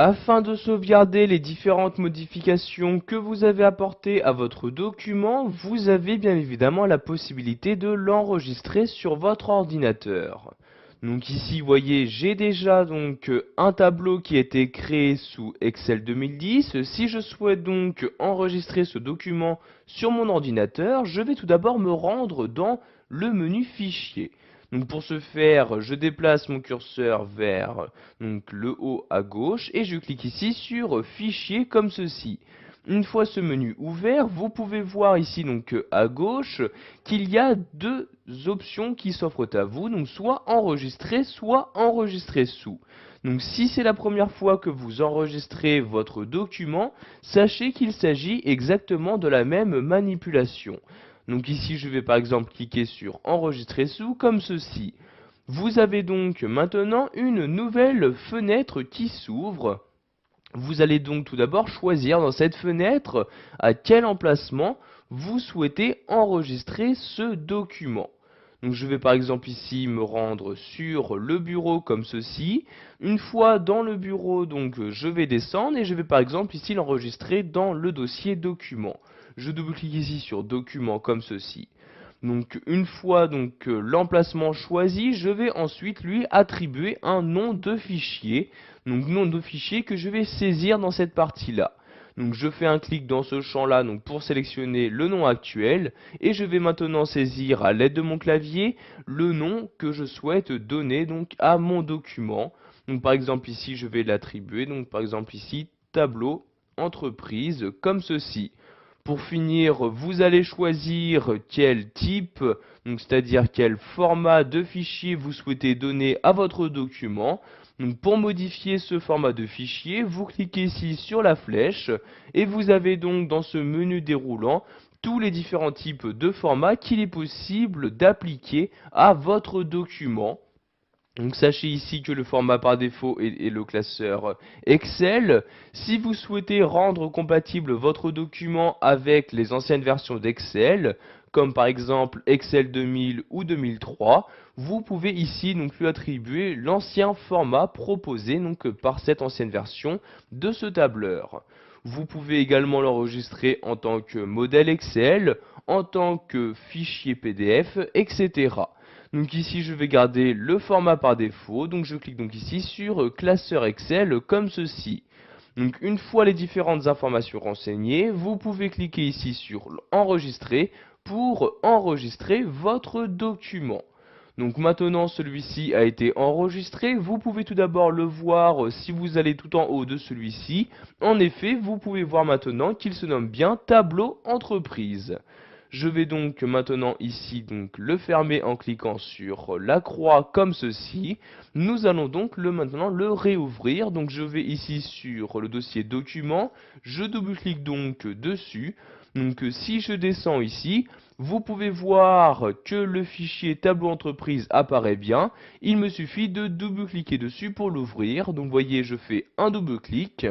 Afin de sauvegarder les différentes modifications que vous avez apportées à votre document, vous avez bien évidemment la possibilité de l'enregistrer sur votre ordinateur. Donc ici, vous voyez, j'ai déjà un tableau qui a été créé sous Excel 2010. Si je souhaite donc enregistrer ce document sur mon ordinateur, je vais tout d'abord me rendre dans le menu Fichier. Donc pour ce faire, je déplace mon curseur vers le haut à gauche et je clique ici sur Fichier comme ceci. Une fois ce menu ouvert, vous pouvez voir ici à gauche qu'il y a deux options qui s'offrent à vous, donc soit enregistrer sous. Donc si c'est la première fois que vous enregistrez votre document, sachez qu'il s'agit exactement de la même manipulation. Donc ici je vais par exemple cliquer sur enregistrer sous comme ceci. Vous avez donc maintenant une nouvelle fenêtre qui s'ouvre. Vous allez donc tout d'abord choisir dans cette fenêtre à quel emplacement vous souhaitez enregistrer ce document. Donc je vais par exemple ici me rendre sur le bureau comme ceci. Une fois dans le bureau, je vais descendre et je vais par exemple ici l'enregistrer dans le dossier document. Je double-clique ici sur document comme ceci. Donc une fois l'emplacement choisi, je vais ensuite lui attribuer un nom de fichier. Donc nom de fichier que je vais saisir dans cette partie-là. Donc je fais un clic dans ce champ-là pour sélectionner le nom actuel et je vais maintenant saisir à l'aide de mon clavier le nom que je souhaite donner à mon document. Donc par exemple ici je vais l'attribuer, donc par exemple ici tableau entreprise comme ceci. Pour finir, vous allez choisir quel type, c'est-à-dire quel format de fichier vous souhaitez donner à votre document. Donc pour modifier ce format de fichier, vous cliquez ici sur la flèche et vous avez donc dans ce menu déroulant tous les différents types de formats qu'il est possible d'appliquer à votre document. Donc sachez ici que le format par défaut est le classeur Excel. Si vous souhaitez rendre compatible votre document avec les anciennes versions d'Excel, comme par exemple Excel 2000 ou 2003, vous pouvez ici lui attribuer l'ancien format proposé par cette ancienne version de ce tableur. Vous pouvez également l'enregistrer en tant que modèle Excel, en tant que fichier PDF, etc. Donc ici je vais garder le format par défaut, donc je clique ici sur classeur Excel comme ceci. Donc une fois les différentes informations renseignées, vous pouvez cliquer ici sur enregistrer pour enregistrer votre document. Donc maintenant celui-ci a été enregistré, vous pouvez tout d'abord le voir si vous allez tout en haut de celui-ci. En effet, vous pouvez voir maintenant qu'il se nomme bien tableau entreprise. Je vais donc maintenant ici le fermer en cliquant sur la croix comme ceci. Nous allons donc maintenant le réouvrir. Donc je vais ici sur le dossier document, je double-clique donc dessus. Donc si je descends ici, vous pouvez voir que le fichier tableau entreprise apparaît bien. Il me suffit de double-cliquer dessus pour l'ouvrir. Donc vous voyez, je fais un double-clic.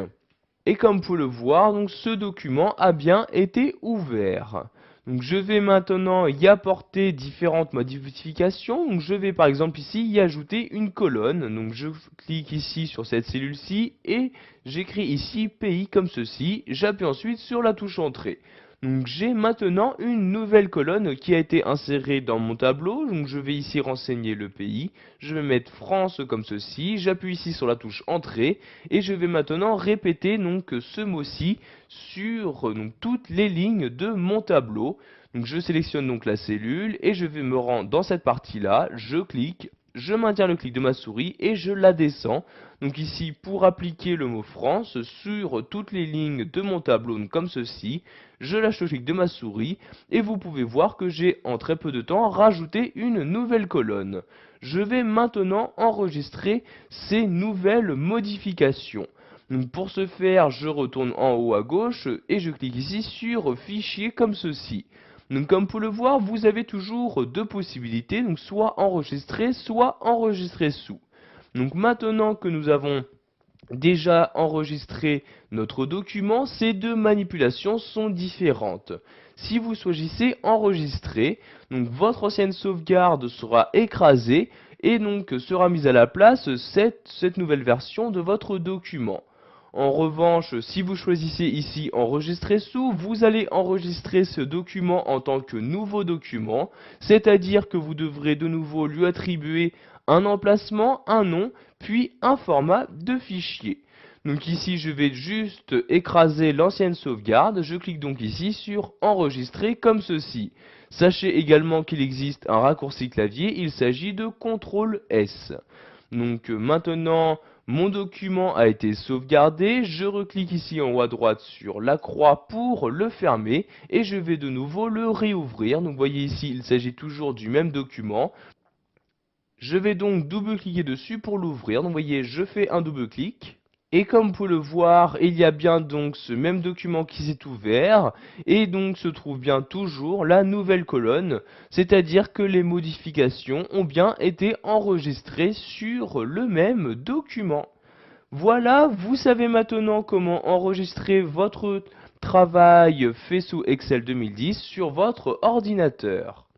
Et comme vous pouvez le voir, ce document a bien été ouvert. Donc je vais maintenant y apporter différentes modifications. Donc je vais par exemple ici y ajouter une colonne. Donc je clique ici sur cette cellule-ci et j'écris ici pays comme ceci. J'appuie ensuite sur la touche entrée. Donc j'ai maintenant une nouvelle colonne qui a été insérée dans mon tableau. Donc je vais ici renseigner le pays. Je vais mettre France comme ceci. J'appuie ici sur la touche entrée et je vais maintenant répéter ce mot-ci sur toutes les lignes de mon tableau. Donc je sélectionne la cellule et je vais me rendre dans cette partie-là. Je clique. Je maintiens le clic de ma souris et je la descends. Donc ici, pour appliquer le mot France sur toutes les lignes de mon tableau, comme ceci, je lâche le clic de ma souris et vous pouvez voir que j'ai en très peu de temps rajouté une nouvelle colonne. Je vais maintenant enregistrer ces nouvelles modifications. Donc pour ce faire, je retourne en haut à gauche et je clique ici sur Fichier comme ceci. Donc comme vous pouvez le voir, vous avez toujours deux possibilités, donc soit enregistrer sous. Donc maintenant que nous avons déjà enregistré notre document, ces deux manipulations sont différentes. Si vous choisissez enregistrer, votre ancienne sauvegarde sera écrasée et sera mise à la place cette nouvelle version de votre document. En revanche, si vous choisissez ici enregistrer sous, vous allez enregistrer ce document en tant que nouveau document, c'est-à-dire que vous devrez de nouveau lui attribuer un emplacement, un nom, puis un format de fichier. Donc ici, je vais juste écraser l'ancienne sauvegarde. Je clique donc ici sur enregistrer comme ceci. Sachez également qu'il existe un raccourci clavier, il s'agit de CTRL S. Donc maintenant, mon document a été sauvegardé, je reclique ici en haut à droite sur la croix pour le fermer et je vais de nouveau le réouvrir. Donc vous voyez ici, il s'agit toujours du même document. Je vais donc double-cliquer dessus pour l'ouvrir. Donc vous voyez, je fais un double-clic. Et comme vous pouvez le voir, il y a bien donc ce même document qui s'est ouvert, et donc se trouve bien toujours la nouvelle colonne, c'est-à-dire que les modifications ont bien été enregistrées sur le même document. Voilà, vous savez maintenant comment enregistrer votre travail fait sous Excel 2010 sur votre ordinateur.